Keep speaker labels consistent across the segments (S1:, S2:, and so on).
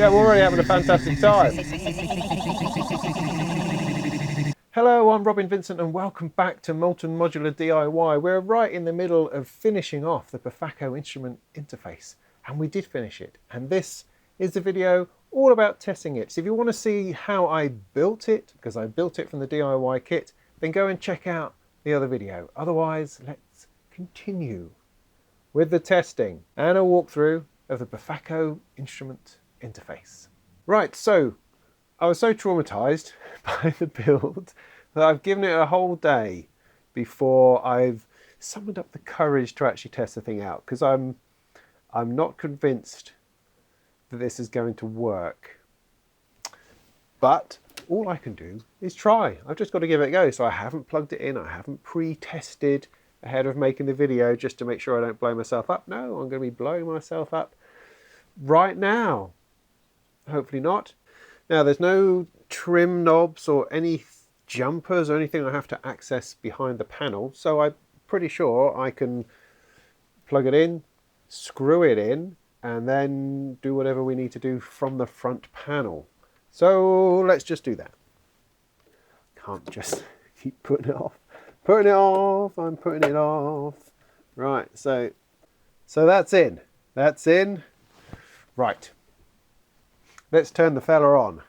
S1: Yeah, we're already having a fantastic time. Hello, I'm Robin Vincent and welcome back to Molten Modular DIY. We're right in the middle of finishing off the Befaco Instrument Interface, and we did finish it. And this is the video all about testing it. So if you want to see how I built it, because I built it from the DIY kit, then go and check out the other video. Otherwise, let's continue with the testing and a walkthrough of the Befaco Instrument Interface. Right, so I was so traumatized by the build that I've given it a whole day before I've summoned up the courage to actually test the thing out, because I'm not convinced that this is going to work. But all I can do is try. I've just got to give it a go. So I haven't plugged it in, I haven't pre-tested ahead of making the video just to make sure I don't blow myself up. No, I'm going to be blowing myself up right now. Hopefully not. Now, there's no trim knobs or any jumpers or anything I have to access behind the panel, so I'm pretty sure I can plug it in, screw it in, and then do whatever we need to do from the front panel. So let's just do that. Can't just keep putting it off. I'm putting it off. Right, so that's in. That's in. Right. Let's turn the fella on.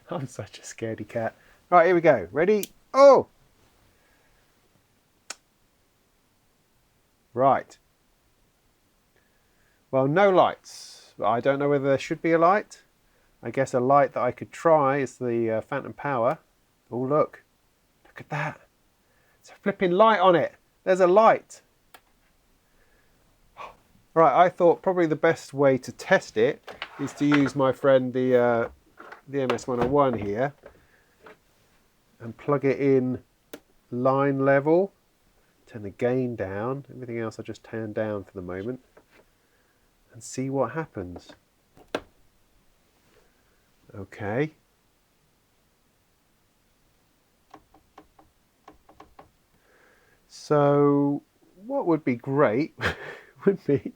S1: I'm such a scaredy cat. Right, here we go. Ready? Oh! Right. Well, no lights. I don't know whether there should be a light. I guess a light that I could try is the phantom power. Oh, look. Look at that. It's a flipping light on it. There's a light. Right, I thought probably the best way to test it is to use my friend the MS-101 here and plug it in line level, turn the gain down, everything else I just turn down for the moment, and see what happens. Okay. So what would be great would be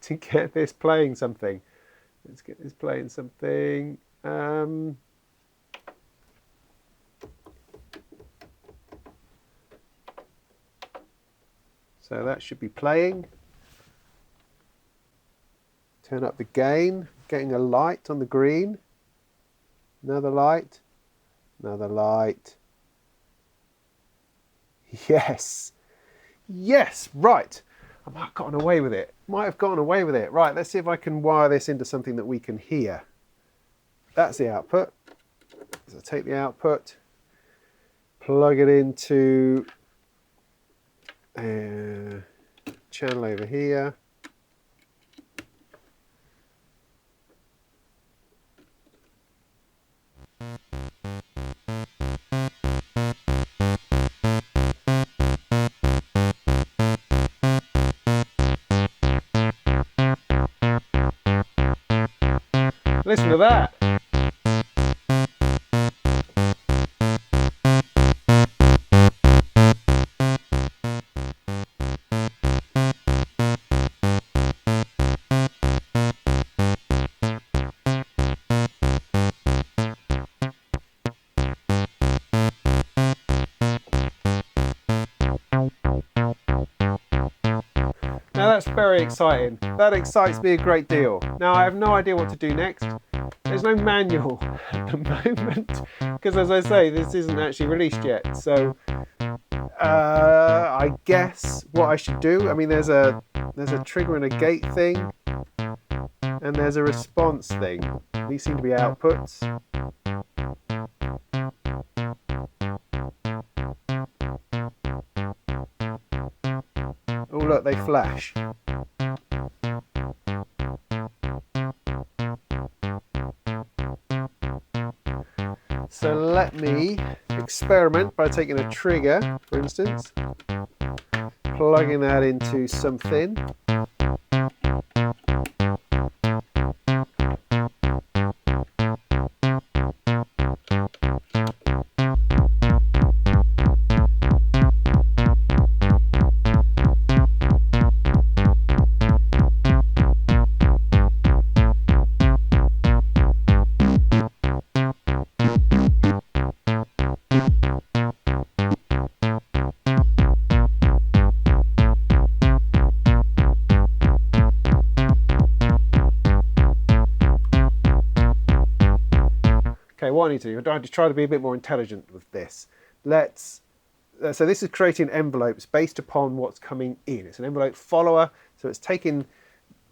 S1: to get this playing something. Let's get this playing something. So that should be playing. Turn up the gain, getting a light on the green. Another light. Another light. Yes. Yes, right. I might have gotten away with it. Right, let's see if I can wire this into something that we can hear. That's the output. So take the output, plug it into a channel over here. Listen to that. Now that's very exciting. That excites me a great deal. Now I have no idea what to do next. There's no manual at the moment, because as I say, this isn't actually released yet. So I guess what I should do, I mean, there's a trigger and a gate thing, and there's a response thing. These seem to be outputs. Oh look, they flash. So let me experiment by taking a trigger, for instance, plugging that into something. I need to do? I need to try to be a bit more intelligent with this. So this is creating envelopes based upon what's coming in. It's an envelope follower, so it's taking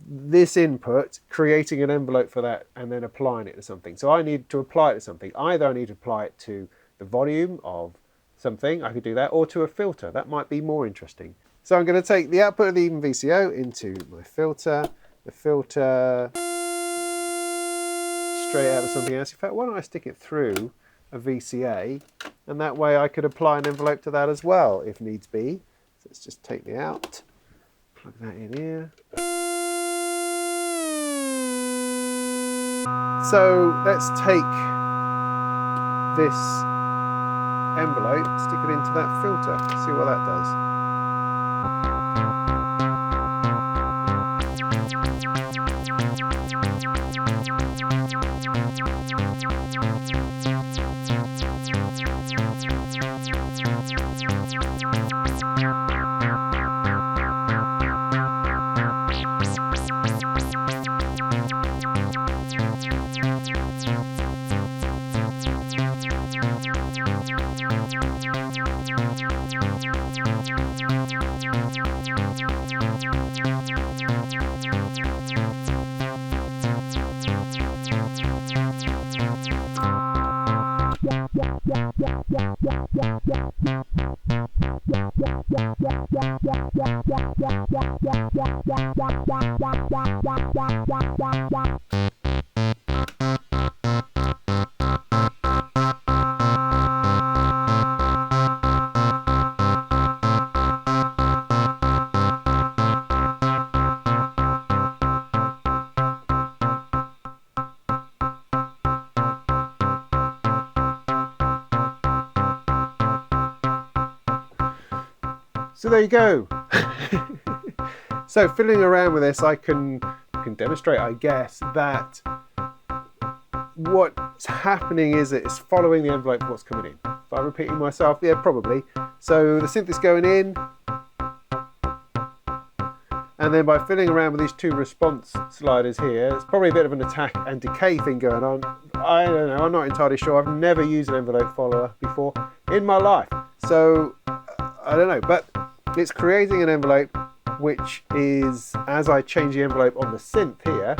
S1: this input, creating an envelope for that, and then applying it to something. So I need to apply it to something. Either I need to apply it to the volume of something, I could do that, or to a filter. That might be more interesting. So I'm going to take the output of the even VCO into my filter, the filter straight out of something else. In fact, why don't I stick it through a VCA, and that way I could apply an envelope to that as well if needs be. So let's just take the out, plug that in here. So let's take this envelope, stick it into that filter, see what that does. So there you go. So fiddling around with this, I can demonstrate, I guess, that what's happening is it's following the envelope of what's coming in. If I'm repeating myself, yeah, probably. So the synth is going in, and then by fiddling around with these two response sliders here, it's probably a bit of an attack and decay thing going on. I don't know, I'm not entirely sure. I've never used an envelope follower before in my life. So I don't know, but it's creating an envelope which is, as I change the envelope on the synth here,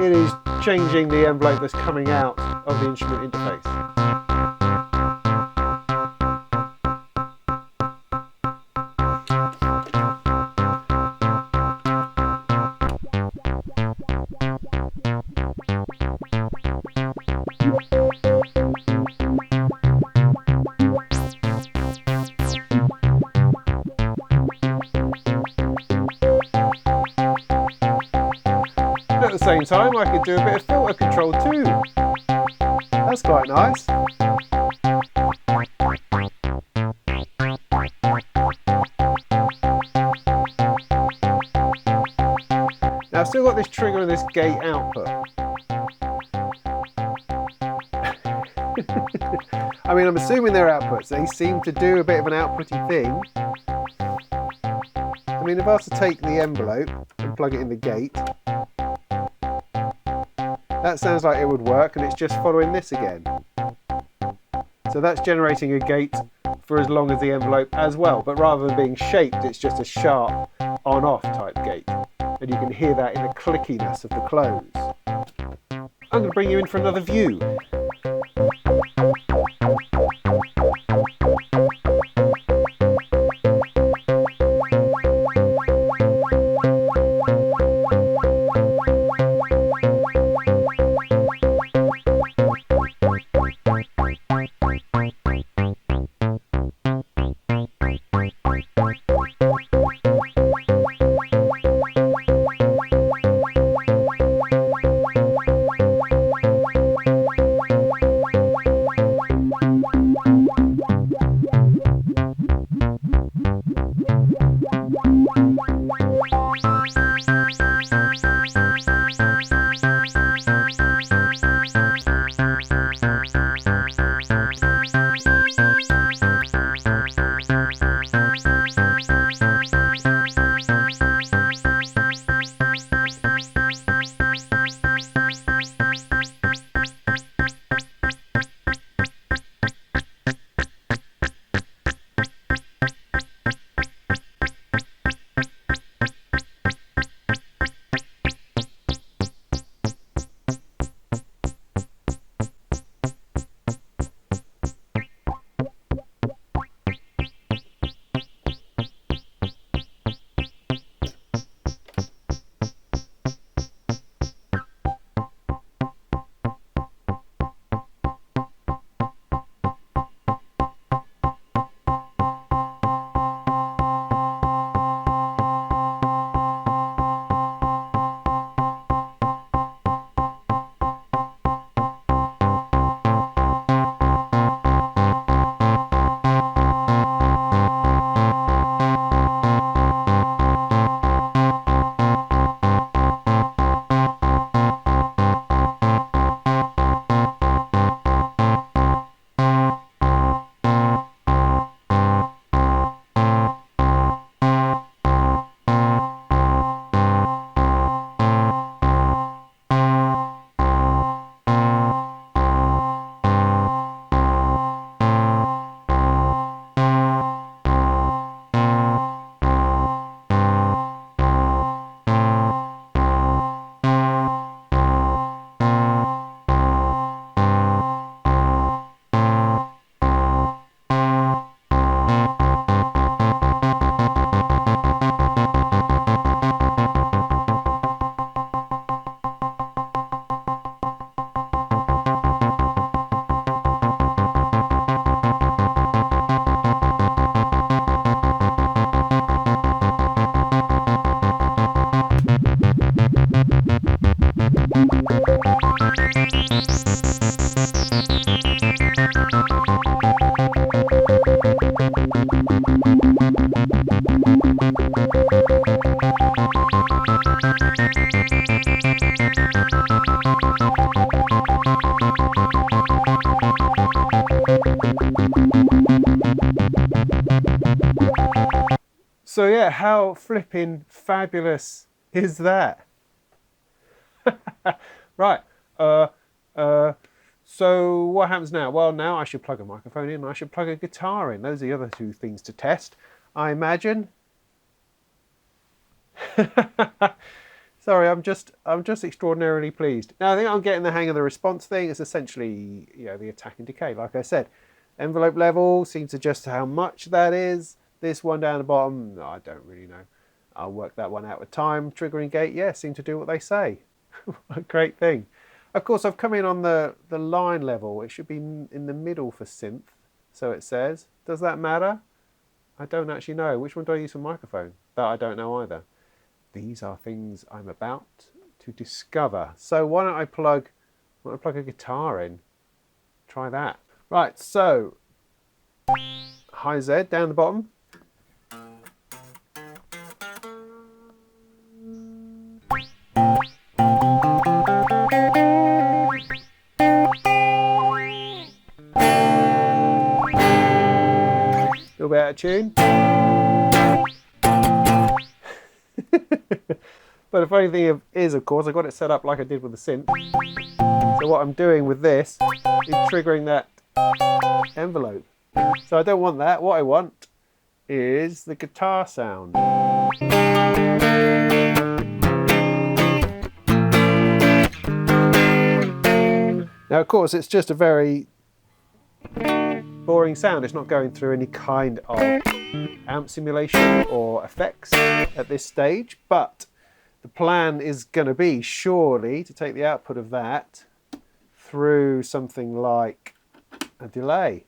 S1: it is changing the envelope that's coming out of the instrument interface. At the same time, I could do a bit of filter control too. That's quite nice. Now I've still got this trigger and this gate output. I mean, I'm assuming they're outputs. They seem to do a bit of an outputty thing. I mean, if I was to take the envelope and plug it in the gate, that sounds like it would work, and it's just following this again. So that's generating a gate for as long as the envelope as well, but rather than being shaped, it's just a sharp on-off type gate. And you can hear that in the clickiness of the close. I'm going to bring you in for another view. So yeah, how flipping fabulous is that? Right. So what happens now? Well, now I should plug a microphone in and I should plug a guitar in. Those are the other two things to test, I imagine. Sorry, I'm just extraordinarily pleased. Now I think I'm getting the hang of the response thing. It's essentially, the attack and decay. Like I said, envelope level seems to just how much that is. This one down the bottom, no, I don't really know. I'll work that one out with time. Triggering gate, yeah, seem to do what they say. A great thing. Of course, I've come in on the line level. It should be in the middle for synth, so it says. Does that matter? I don't actually know. Which one do I use for microphone? That I don't know either. These are things I'm about to discover. So why don't I plug a guitar in? Try that. Right, so high Z down the bottom. A little bit out of tune. But the funny thing is, of course, I got it set up like I did with the synth. So what I'm doing with this is triggering that envelope. So I don't want that. What I want is the guitar sound. Now, of course, it's just a very boring sound. It's not going through any kind of amp simulation or effects at this stage, but the plan is going to be surely to take the output of that through something like a delay.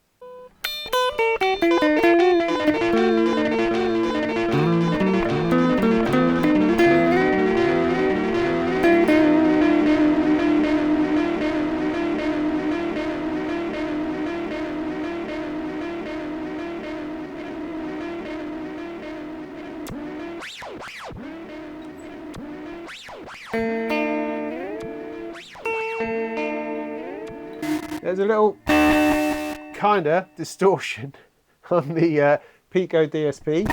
S1: There's a little kinda distortion on the Pico DSP.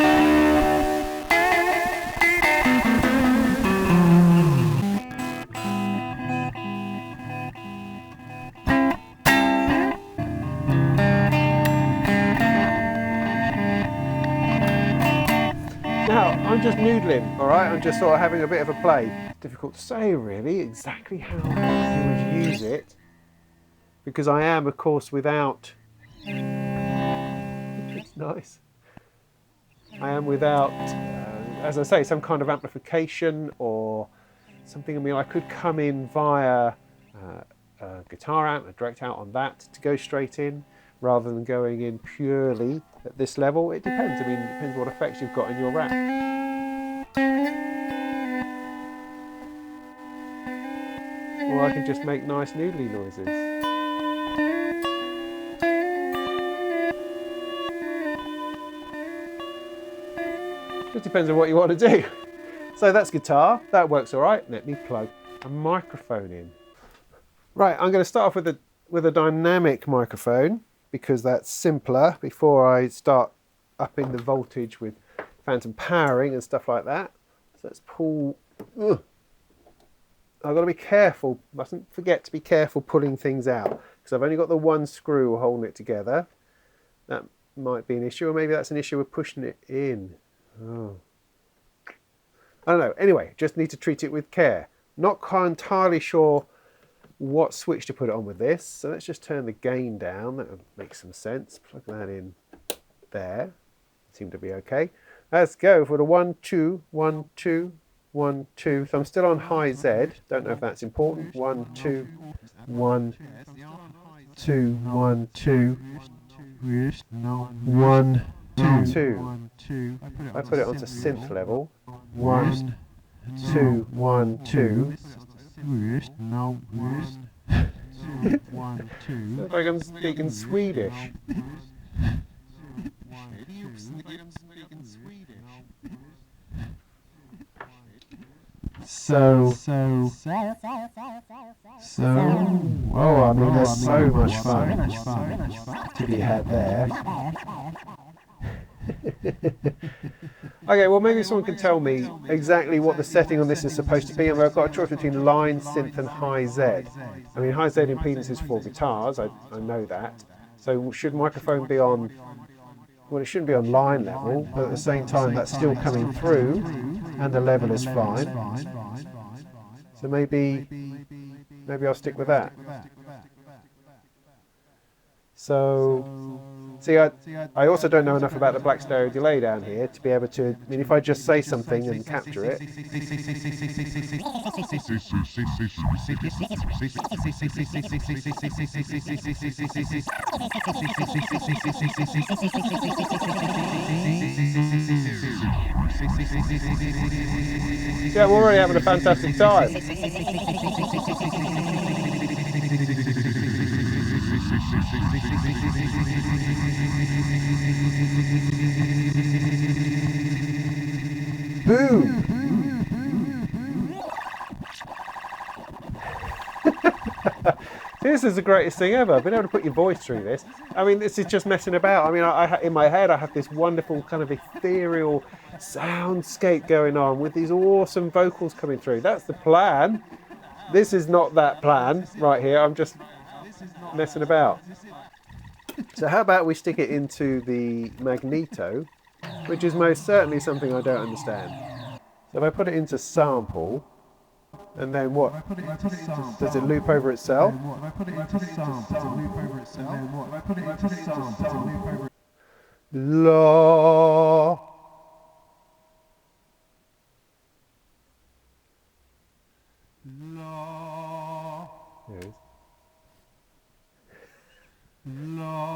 S1: Now, I'm just noodling, all right? I'm just sort of having a bit of a play. It's difficult to say, really, exactly how I would use it, because I am, of course, without... It's nice. I am without, as I say, some kind of amplification or something. I mean, I could come in via a guitar amp, a direct out on that to go straight in, rather than going in purely at this level. It depends. I mean, it depends what effects you've got in your rack. Or I can just make nice noodly noises. Just depends on what you want to do. So that's guitar. That works all right. Let me plug a microphone in. Right, I'm going to start off with a dynamic microphone, because that's simpler before I start upping the voltage with phantom powering and stuff like that. So let's pull. Ugh. I've got to be careful. Mustn't forget to be careful pulling things out, because I've only got the one screw holding it together. That might be an issue, or maybe that's an issue with pushing it in. Oh. I don't know. Anyway, just need to treat it with care. Not entirely sure what switch to put it on with this, so let's just turn the gain down. That would make some sense. Plug that in there. Seem to be okay. Let's go for the 1 2 1 2 1 2. So I'm still on high Z. Don't know if that's important. 1 2 1 2 1 2 1 2. I put it onto synth level. 1 2 1 2. Looks like I'm speaking Swedish. Oh, I mean, there's so much fun to be had there. Okay, well, maybe someone can tell me exactly what the setting on this is supposed to be. And I've got a choice between line, synth, and high Z. I mean, high Z impedance is for guitars, I know that. So should microphone be on, well, it shouldn't be on line level, but at the same time, that's still coming through, and the level is fine. So maybe I'll stick with that. So, see, I also don't know enough about the black stereo delay down here to be able to, I mean, if I just say something and capture it. Yeah, we're already having a fantastic time. Boom! This is the greatest thing ever. Being able to put your voice through this. I mean, this is just messing about. I mean, in my head, I have this wonderful kind of ethereal soundscape going on with these awesome vocals coming through. That's the plan. This is not that plan right here. I'm just messing about. So how about we stick it into the magneto, which is most certainly something I don't understand. So if I put it into sample, and then what? Does it loop over itself? La. There it is. La.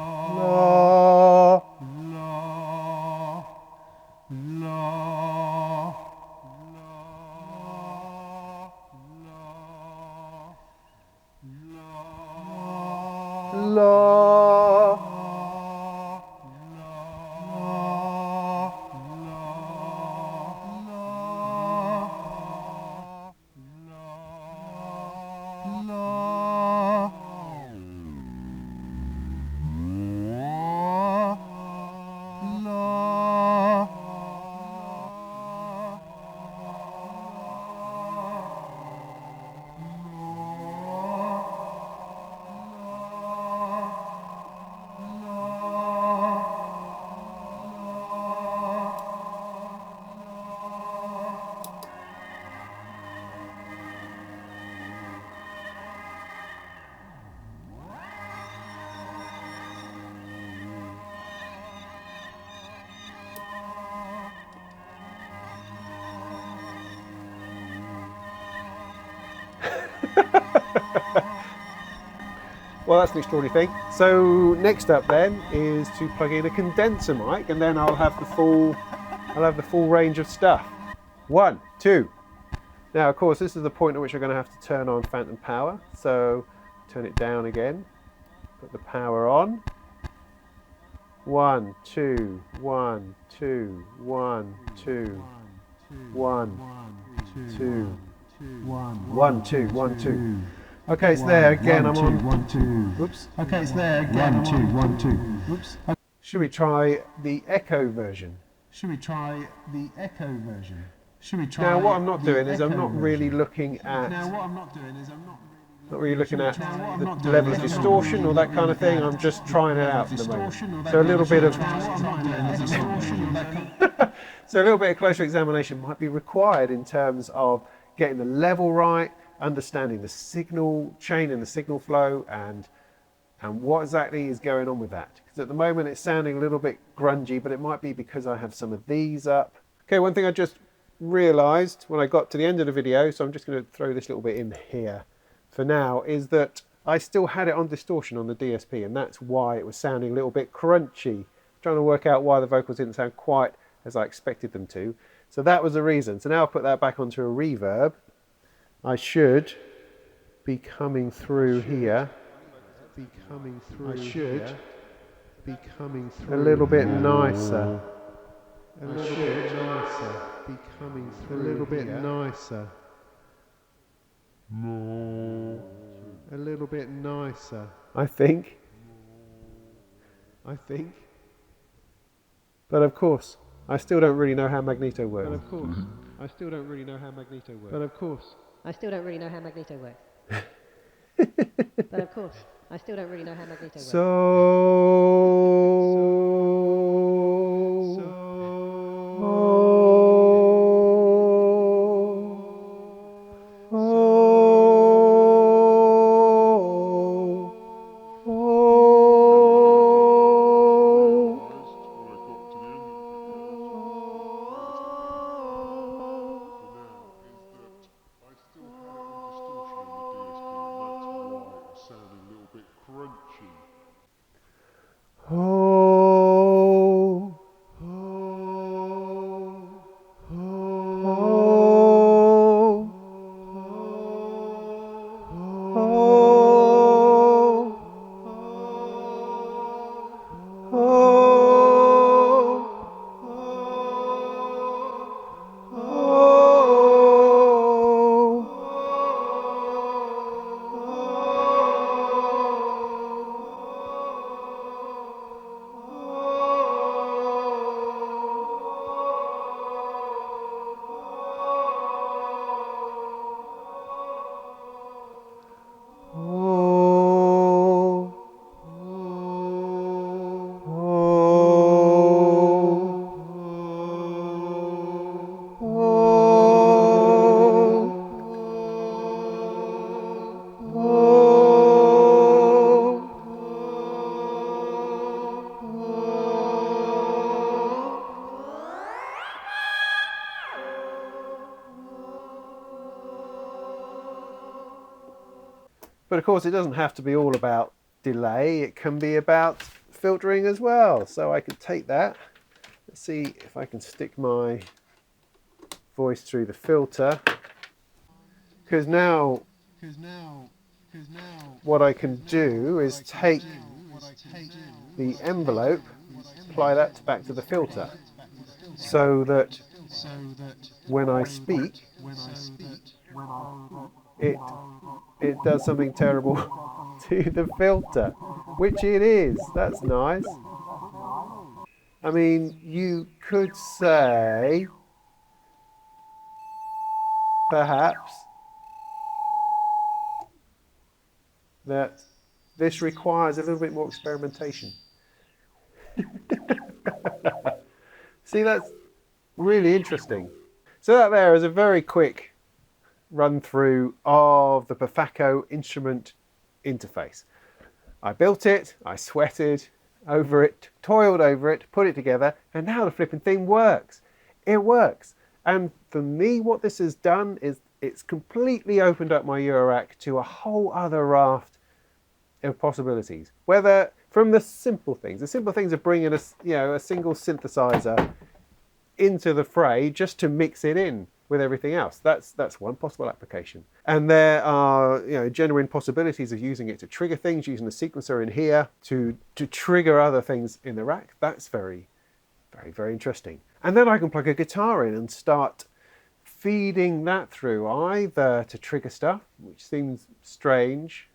S1: Well, that's an extraordinary thing. So next up then is to plug in a condenser mic, and then I'll have the full range of stuff. 1, 2. Now, of course, this is the point at which we're going to have to turn on phantom power. So turn it down again. Put the power on. 1, 2, 1, 2, 1, 2, 1, 2, 1, 2, 1, 2. Okay, it's there again. I'm on 1, 2. Oops. Okay, it's there again. 1, 2, 1, 2. Oops. Should we try the echo version? Now, what I'm not doing is I'm not really looking at the level of distortion or that kind of thing. I'm just trying it out for the moment. So a little bit of closer examination might be required in terms of getting the level right, understanding the signal chain and the signal flow, and what exactly is going on with that. Because at the moment it's sounding a little bit grungy, but it might be because I have some of these up. Okay, one thing I just realized when I got to the end of the video, so I'm just going to throw this little bit in here for now, is that I still had it on distortion on the DSP, and that's why it was sounding a little bit crunchy. Trying to work out why the vocals didn't sound quite as I expected them to. So that was the reason. So now I'll put that back onto a reverb. I should be coming through here. A little bit nicer. A little bit nicer. A little bit nicer, I think. But of course, I still don't really know how magneto works.
S2: But of course, I still don't really know how magneto works. But of course, I still don't really know how magneto works. But of course, I still don't really know how magneto works.
S1: But of course, it doesn't have to be all about delay. It can be about filtering as well. So I could take that. Let's see if I can stick my voice through the filter. Because now what I can do is take the envelope, apply that back to the filter, so that when I speak, it does something terrible to the filter, which it is. That's nice. I mean, you could say, perhaps, that this requires a little bit more experimentation. See, that's really interesting. So that there is a very quick run through of the Befaco Instrument Interface. I built it, I sweated over it, toiled over it, put it together, and now the flipping thing works. It works. And for me, what this has done is it's completely opened up my Eurorack to a whole other raft of possibilities. Whether from the simple things of bringing a single synthesizer into the fray just to mix it in with everything else. That's one possible application. And there are genuine possibilities of using it to trigger things, using the sequencer in here to trigger other things in the rack. That's very, very, very interesting. And then I can plug a guitar in and start feeding that through, either to trigger stuff, which seems strange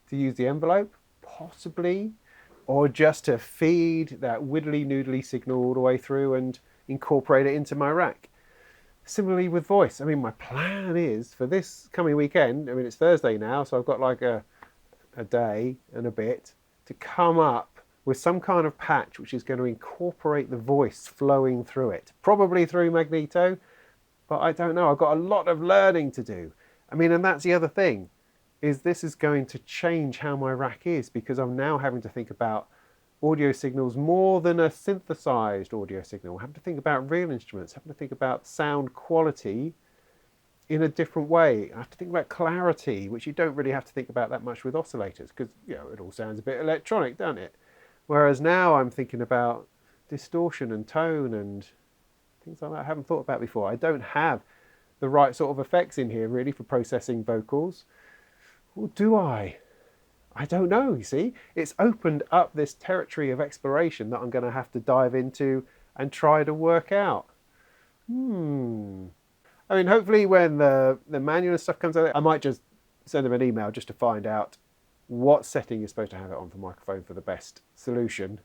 S1: to use the envelope, possibly, or just to feed that widdly noodly signal all the way through and incorporate it into my rack. Similarly with voice, I mean, my plan is for this coming weekend, I mean, it's Thursday now, so I've got like a day and a bit to come up with some kind of patch which is going to incorporate the voice flowing through it, probably through magneto, but I don't know. I've got a lot of learning to do. I mean, and that's the other thing, is this is going to change how my rack is, because I'm now having to think about audio signals more than a synthesized audio signal. I have to think about real instruments, I have to think about sound quality in a different way. I have to think about clarity, which you don't really have to think about that much with oscillators, because it all sounds a bit electronic, doesn't it? Whereas now I'm thinking about distortion and tone and things like that I haven't thought about before. I don't have the right sort of effects in here really for processing vocals. Or do I? I don't know, you see. It's opened up this territory of exploration that I'm going to have to dive into and try to work out. I mean, hopefully when the manual and stuff comes out, I might just send them an email just to find out what setting you're supposed to have it on for microphone for the best solution.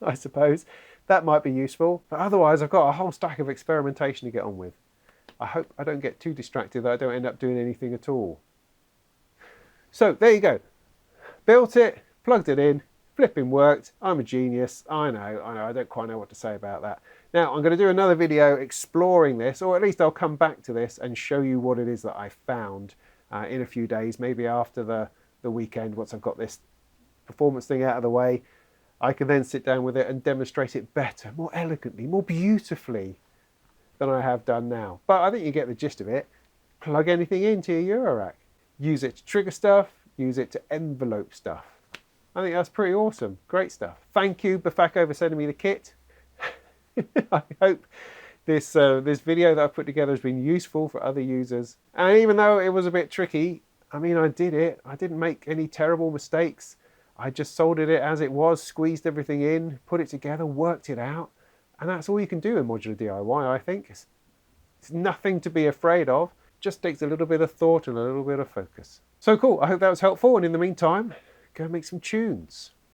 S1: I suppose that might be useful, but otherwise I've got a whole stack of experimentation to get on with. I hope I don't get too distracted that I don't end up doing anything at all. So there you go. Built it, plugged it in, flipping worked. I'm a genius. I know, I don't quite know what to say about that. Now I'm going to do another video exploring this, or at least I'll come back to this and show you what it is that I found in a few days, maybe after the weekend, once I've got this performance thing out of the way. I can then sit down with it and demonstrate it better, more elegantly, more beautifully than I have done now. But I think you get the gist of it. Plug anything into your Eurorack. Use it to trigger stuff, use it to envelope stuff. I think that's pretty awesome. Great stuff. Thank you, Befaco, for sending me the kit. I hope this video that I've put together has been useful for other users. And even though it was a bit tricky, I mean, I did it. I didn't make any terrible mistakes. I just soldered it as it was, squeezed everything in, put it together, worked it out. And that's all you can do in modular DIY, I think. It's nothing to be afraid of. Just takes a little bit of thought and a little bit of focus. So cool. I hope that was helpful. And in the meantime, go make some tunes.